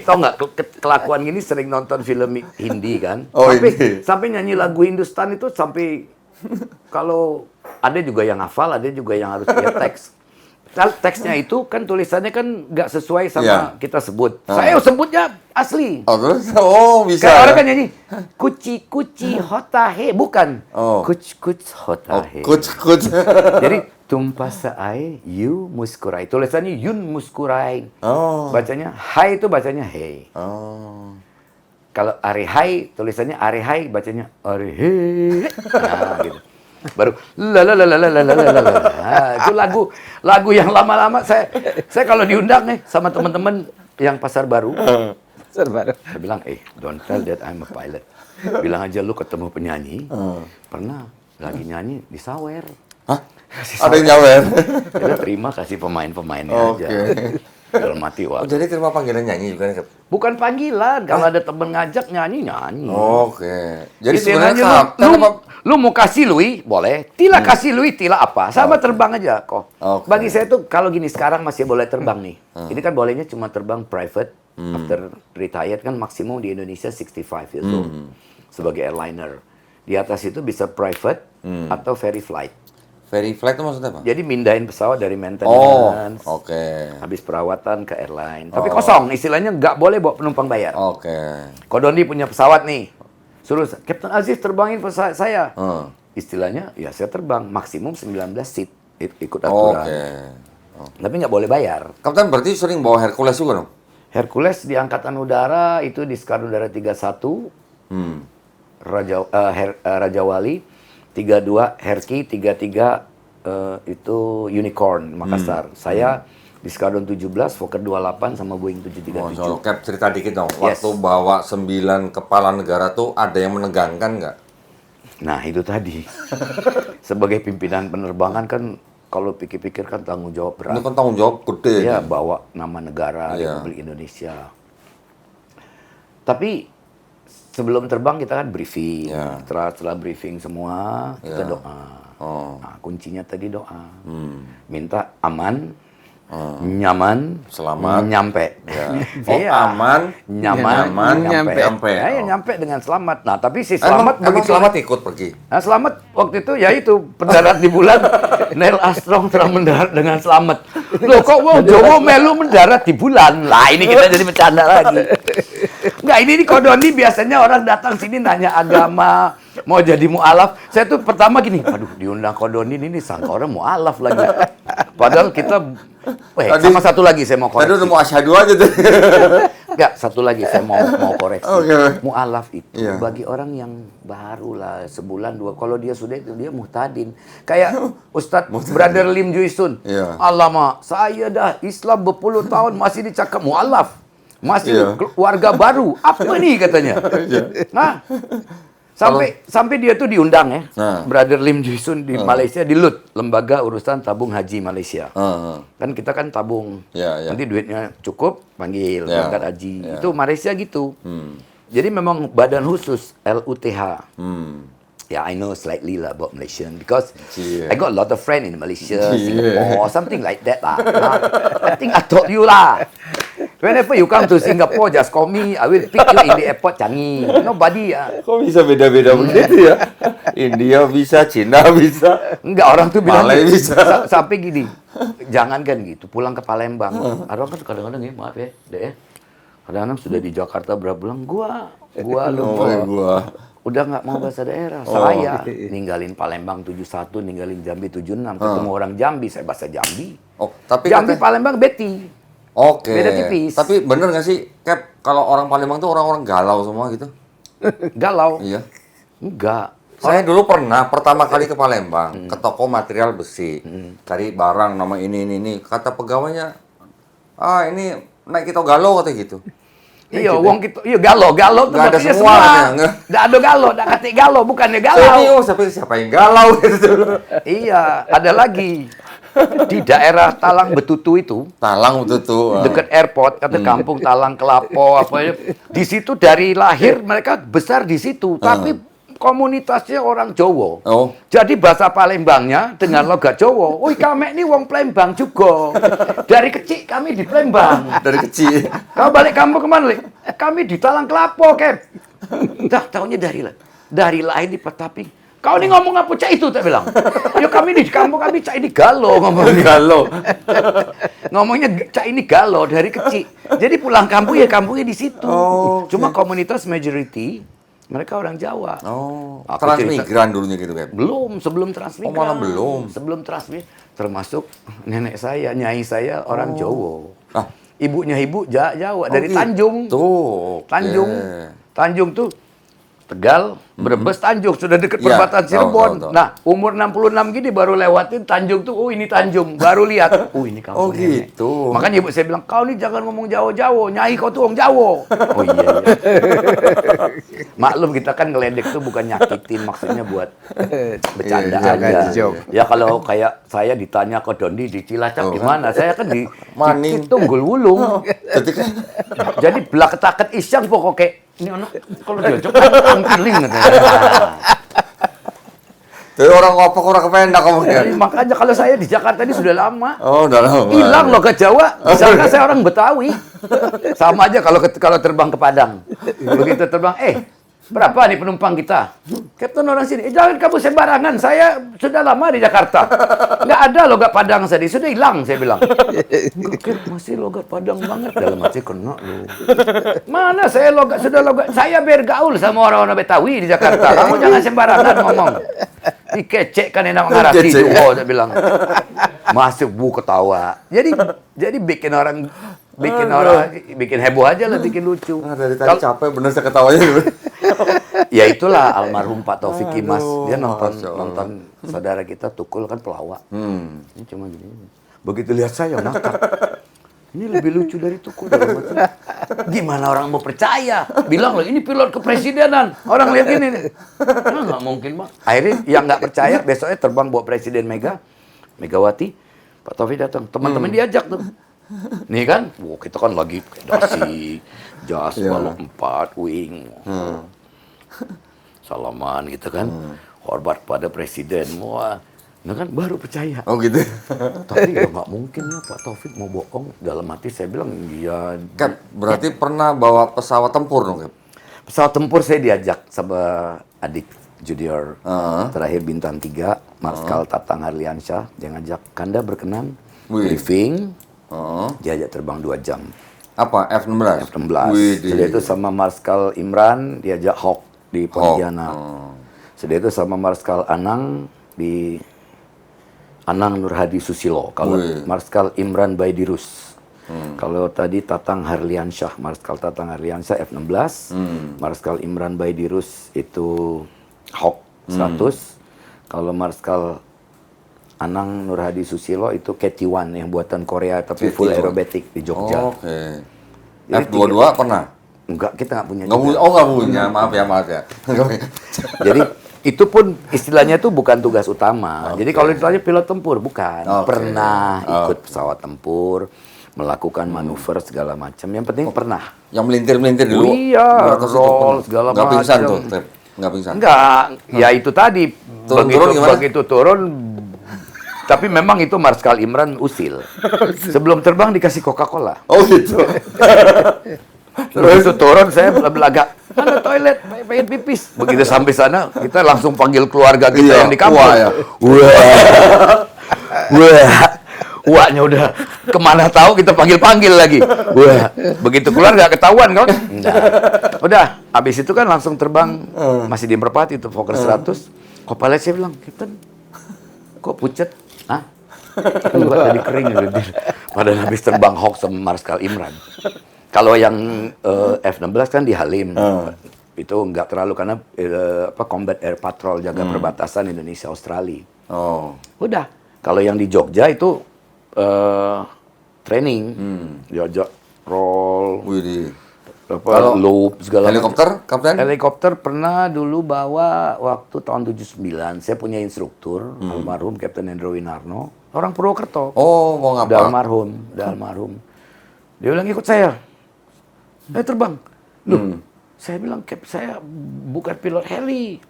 tau nggak kelakuan gini sering nonton film Hindi kan? Oh, sampai, Hindi. sampai nyanyi lagu Hindustan itu sampai kalau ada juga yang hafal, ada juga yang harus lihat teks. Teksnya itu kan tulisannya kan nggak sesuai sama Iya. kita sebut. Saya sebutnya asli. Oh, terus? Oh, bisa. Kayak orang kan nyanyi kuci kuci hotahe, bukan. Oh. Kuch kuch Oh, hotahe. kuch. Jadi tumpah seai you muskurai. Tulisannya yun muskurai. Oh. Bacanya hai itu bacanya hey. Oh. Kalau arihai tulisannya arihai, bacanya arihai. Nah, gitu. Baru la la la la la la la la. Nah, itu lagu yang lama-lama saya kalau diundang nih sama teman-teman yang pasar baru. Serba. Saya bilang, don't tell that I'm a pilot. Bilang aja lu ketemu penyanyi, pernah lagi nyanyi di sawer. Hah? Ada yang nyawer? Kita terima kasih pemainnya Oke. aja. Dalam mati Oh, waktu. jadi terima panggilan nyanyi juga nih? Kap? Bukan panggilan, kalau ada temen ngajak nyanyi. Oke. Jadi Istilahnya sebenarnya Kapten apa? lu mau kasih Lui, boleh. Tila kasih Lui, tila apa. Sama terbang aja kok. Oke. Bagi saya tuh, kalau gini sekarang masih boleh terbang nih. Ini kan bolehnya cuma terbang private. After retired kan maksimum di Indonesia 65 years old. Sebagai airliner. Di atas itu bisa private atau ferry flight. Ferry flight itu maksudnya apa? Jadi mindahin pesawat dari Oh, maintenance. oke. Habis perawatan ke airline. Tapi kosong, istilahnya nggak boleh bawa penumpang bayar. Oke. Kodondi punya pesawat nih. Suruh, Captain Aziz terbangin pesawat saya. Istilahnya, ya saya terbang. Maksimum 19 seat. Ikut aturan. Oke. Tapi nggak boleh bayar. Kapten berarti sering bawa Hercules juga dong? Hercules di Angkatan Udara, itu di Skadron Udara 31. Raja Wali. 32 Herki, 33 itu Unicorn Makassar. Saya di Skadron 17, Fokker 28 sama Boeing 737. Masya Allah, Cap, cerita dikit dong. Yes. Waktu bawa 9 kepala negara tuh ada yang menegangkan nggak? Nah, itu tadi. Sebagai pimpinan penerbangan kan kalau pikir-pikir kan tanggung jawab berat. Itu kan tanggung jawab gede. Ya, bawa nama negara Iya. Republik Indonesia. Tapi sebelum terbang kita kan briefing. Iya. Setelah briefing semua, kita Iya. doa. Oh. Nah, kuncinya tadi doa. Minta aman, nyaman, Selamat. nyampe. Ya. Oh, Iya. aman, nyaman, nyampe. nyampe. Ya, Oh. nyampe dengan selamat. Nah, tapi si Emang selamat begitu selamat ikut pergi? Nah, selamat waktu itu ya itu mendarat di bulan. Neil Armstrong telah mendarat dengan selamat. Loh kok wong Jawa melu mendarat di bulan? Lah ini kita jadi bercanda lagi. Enggak, ini Kodoni biasanya orang datang sini nanya agama, mau jadi mu'alaf. Saya tuh pertama gini, aduh diundang Kodoni ini sangka orang mu'alaf lagi. Padahal kita, sama satu lagi saya mau Tadi koreksi. udah mau asyhadu aja tuh. Enggak, satu lagi saya mau koreksi. Oke. Mu'alaf itu Iya. bagi orang yang baru lah, sebulan, dua. Kalau dia sudah itu, dia muhtadin. Kayak Ustadz Brother Lim Juisun. Iya. Alamak, saya dah Islam berpuluh tahun masih dicakap mu'alaf. Masih Iya. warga baru. Apa nih katanya? Nah, Sampai dia tuh diundang ya. Nah. Brother Lim Jisun di Malaysia, di LUT, Lembaga Urusan Tabung Haji Malaysia. Kan kita kan tabung. Nanti duitnya cukup, panggil berangkat haji. Itu Malaysia gitu. Jadi memang badan khusus LUTH. Yeah, I know slightly lah about Malaysian because I got a lot of friends in Malaysia, Singapore, something like that lah. I think I told you lah. Whenever you come to Singapore, just call me. I will pick you in the airport Changi. Nobody Kok bisa beda-beda begitu ya? India bisa, Cina bisa. Enggak, orang tuh bilang Malay bisa. sampai gini. Jangan kan gitu, pulang ke Palembang. Orang kan kadang-kadang ya, maaf ya, deh. Kadang-kadang sudah di Jakarta berapa bulan, gua lupa. Udah nggak mau bahasa daerah. Saya ninggalin Palembang 71, ninggalin Jambi 76. Ketemu orang Jambi, saya bahasa Jambi. Tapi Jambi Palembang beti. Beda tipis. Tapi bener nggak sih, Cap, kalau orang Palembang tuh orang-orang galau semua gitu? Galau? Iya. Enggak. Saya dulu pernah pertama kali ke Palembang, ke toko material besi. Cari barang nama ini. Kata pegawainya, ini naik kita galau katanya gitu. Iya, wong kita, galau tuh nggak ada maksudnya semua. Nggak ada galau, nggak kata galau, bukannya galau. Siapa yang galau gitu. Iya, ada lagi. Di daerah Talang Betutu itu, Talang Betutu. dekat airport, kata kampung Talang Kelapo, apa ya. Di situ dari lahir mereka besar di situ, tapi komunitasnya orang Jawa. Jadi bahasa Palembangnya dengan logat Jawa. Wih, kami ini wong Palembang juga. Dari kecil kami di Palembang. Dari kecil. Kau balik kampung kemana, Lek? Kami di Talang Kelapo, Kep. Tahunya dari lahir di Petaping. Kau ini ngomong apa cak itu, tak bilang. Ya kami di kampung kami cak ini galo ngomongnya. Galau. Ngomongnya cak ini galo dari kecil. Jadi pulang kampung ya kampungnya di situ. Cuma komunitas majority mereka orang Jawa. Transmigran dulunya gitu kan? Belum, sebelum transmigran. Malah belum. Sebelum transmigran. Termasuk nenek saya, nyai saya orang Jawa. Ibunya Jawa dari Tanjung. Tanjung. Tanjung tuh Tegal, Brebes, Tanjung. Sudah dekat perbatasan Cirebon. Nah, umur 66 gini baru lewatin Tanjung tuh. Ini Tanjung. Baru lihat. Ini kampung nenek. Gitu. Makanya ibu saya bilang, kau nih jangan ngomong Jawa-Jawa. Nyai kau tuh orang Jawa. Iya. Maklum kita kan ngeledek tuh bukan nyakitin. Maksudnya buat bercanda aja. Ya kalau kayak saya ditanya ke Dondi di Cilacap gimana? Saya kan di Tunggul Wulung. Jadi belak ketaket isyang pokoknya. Ini anak kalau diajak angkiling katanya. Jadi orang ngopak orang kependak ngomongnya. Makanya kalau saya di Jakarta ini sudah lama. Udah lama. Hilang logat Jawa. Misalnya saya orang Betawi. Sama aja kalau terbang ke Padang. Begitu terbang, berapa nih penumpang kita? Kapten orang sini, jangan kamu sembarangan. Saya sudah lama di Jakarta. Nggak ada logat Padang tadi. Sudah hilang, saya bilang. Masih logat Padang banget. Dalam hati kena lu. Mana saya sudah logat. Saya bergaul sama orang-orang Betawi di Jakarta. Kamu jangan sembarangan ngomong. Dikecekkan enak ngarati juga, saya bilang. Masuk ketawa. Jadi bikin orang heboh aja lah, bikin lucu. Dari tadi capek bener saya ketawanya. Ya itulah almarhum Pak Taufik Kimas. Dia nonton saudara kita Tukul kan pelawak. Ini cuma gini. Begitu lihat saya nakal. Ini lebih lucu dari Tukul. Gimana orang mau percaya? Bilang loh ini pilot kepresidenan. Orang lihat gini nih. Nggak mungkin Bang. Akhirnya yang nggak percaya besoknya terbang bawa Presiden Megawati. Pak Taufik datang. Teman-teman diajak tuh. Nih kan, kita kan lagi dasi, jas, balok 4, wing. Salaman gitu kan. Hormat pada presiden. Nah kan baru percaya. Gitu. Tapi ya nggak mungkin ya Pak Taufik mau bohong. Dalam hati saya bilang, iya. Cap, berarti pernah bawa pesawat tempur dong, Cap? Pesawat tempur saya diajak sama adik junior. Terakhir Bintang 3, Marskal Tatang Harliansyah. Dia ngajak, Kanda berkenan, briefing. Diajak terbang 2 jam. Apa? F-16? F-16. Sudah itu sama Marskal Imran, diajak Hawk di Pontianak. Sudah itu sama Marskal Anang di Anang Nurhadi Susilo. Kalau Marskal Imran Baidirus. Kalau tadi Tatang Harliansyah, Marskal Tatang Harliansyah F-16. Marskal Imran Baidirus itu Hawk 100. Kalau Marskal Anang Nurhadi Susilo itu KT-1 yang buatan Korea tapi full aerobatic di Jogja. F-22 pernah? Enggak, kita nggak punya Nggak juga. punya, oh nggak punya, maaf ya. Jadi itu pun istilahnya itu bukan tugas utama. Jadi kalau ditanya pilot tempur, bukan. Pernah ikut pesawat tempur, melakukan manuver segala macam. Yang penting pernah. Yang melintir-melintir dulu. Iya, roll segala Nggak pingsan macam. tuh, Trip. Nggak pingsan. Enggak, ya itu tadi. Turun gimana? Begitu turun, tapi memang itu Marskal Imran usil. Sebelum terbang dikasih Coca-Cola. Oh gitu. Terus itu turun, saya belagak, mana toilet, pengen pipis. Begitu sampai sana, kita langsung panggil keluarga kita Iya, yang di kampung. wah, ya. Wahnya udah kemana tahu kita panggil lagi. Wah, begitu keluar nggak ketahuan kan? Enggak. Udah, habis itu kan langsung terbang, masih di Merpati itu Fokker 100. Kopilot saya bilang, Captain, kok pucet? Hah? Enggak, tadi kering. Padahal habis terbang Hawk sama Marskal Imran. Kalau yang F-16 kan di Halim, itu nggak terlalu karena Combat Air Patrol jaga perbatasan Indonesia Australia. Oh. Udah, kalau yang di Jogja itu training, Jogja roll, Widih. apa, loop segala Helikopter, Kapten? Helikopter pernah dulu bawa waktu tahun 79. Saya punya instruktur almarhum Kapten Hendro Winarno, orang Purwokerto. Oh, mau Udah ngapa? almarhum. Dia bilang ikut saya. Terbang. Loh, saya bilang, Cap, saya bukan pilot heli.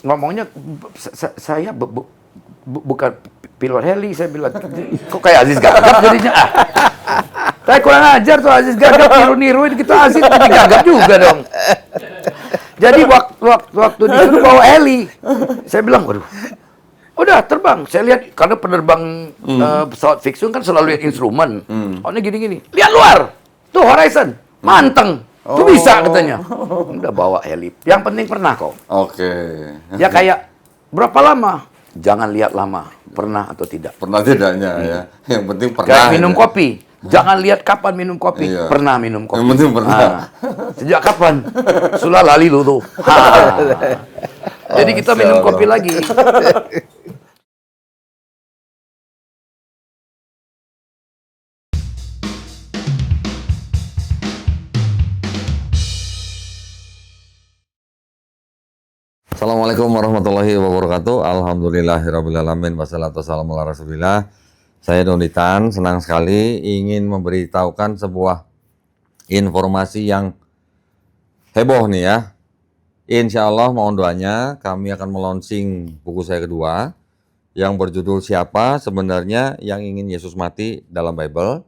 Ngomongnya, saya bukan pilot heli. Saya bilang, kok kayak Aziz Gagap jadinya? Saya kurang ajar tuh Aziz Gagap, niru-niruin kita Aziz, jadi Gagap juga dong. Jadi waktu disuruh bawa heli, saya bilang, waduh, udah terbang. Saya lihat, karena penerbang pesawat fiction kan selalu lihat instrumen. Oh ini gini-gini, lihat luar, tuh horizon. Manteng, tuh bisa katanya. Udah bawa heli. Yang penting pernah kok. Oke. Ya kayak berapa lama? Jangan lihat lama, pernah atau tidak. Pernah tidaknya ya. Yang penting pernah. Kayak minum ya. kopi. Jangan lihat kapan minum kopi. Iya. Pernah minum kopi. Yang penting pernah. Sejak kapan? Sudah lali lu tuh. Jadi kita minum kopi lagi. Assalamualaikum warahmatullahi wabarakatuh. Alhamdulillahirrabbilalamin. Wassalatu wassalamu ala rasulillah. Saya Donitan, senang sekali ingin memberitahukan sebuah informasi yang heboh nih ya. Insya Allah mohon doanya, kami akan melonsing buku saya kedua yang berjudul Siapa Sebenarnya Yang Ingin Yesus Mati dalam Bible.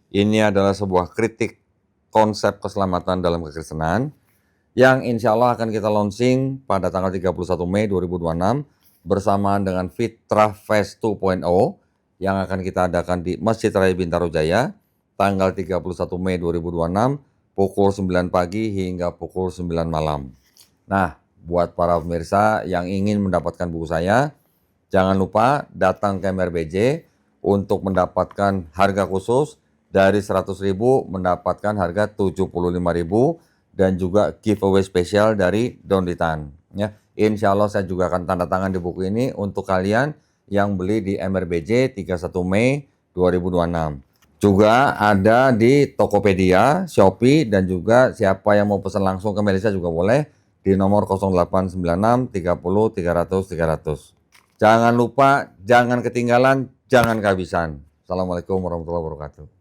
Ini adalah sebuah kritik konsep keselamatan dalam kekristenan yang insya Allah akan kita launching pada tanggal 31 Mei 2026 bersamaan dengan Fitrah Fest 2.0 yang akan kita adakan di Masjid Raya Bintaro Jaya tanggal 31 Mei 2026 pukul 9 pagi hingga pukul 9 malam. Nah, buat para pemirsa yang ingin mendapatkan buku saya, jangan lupa datang ke MRBJ untuk mendapatkan harga khusus dari 100.000 mendapatkan harga 75.000 dan juga giveaway spesial dari Donitan. Ya, insya Allah saya juga akan tanda tangan di buku ini untuk kalian yang beli di MRBJ 31 Mei 2026. Juga ada di Tokopedia, Shopee, dan juga siapa yang mau pesan langsung ke Melisa juga boleh di nomor 0896 30 300 300. Jangan lupa, jangan ketinggalan, jangan kehabisan. Assalamualaikum warahmatullahi wabarakatuh.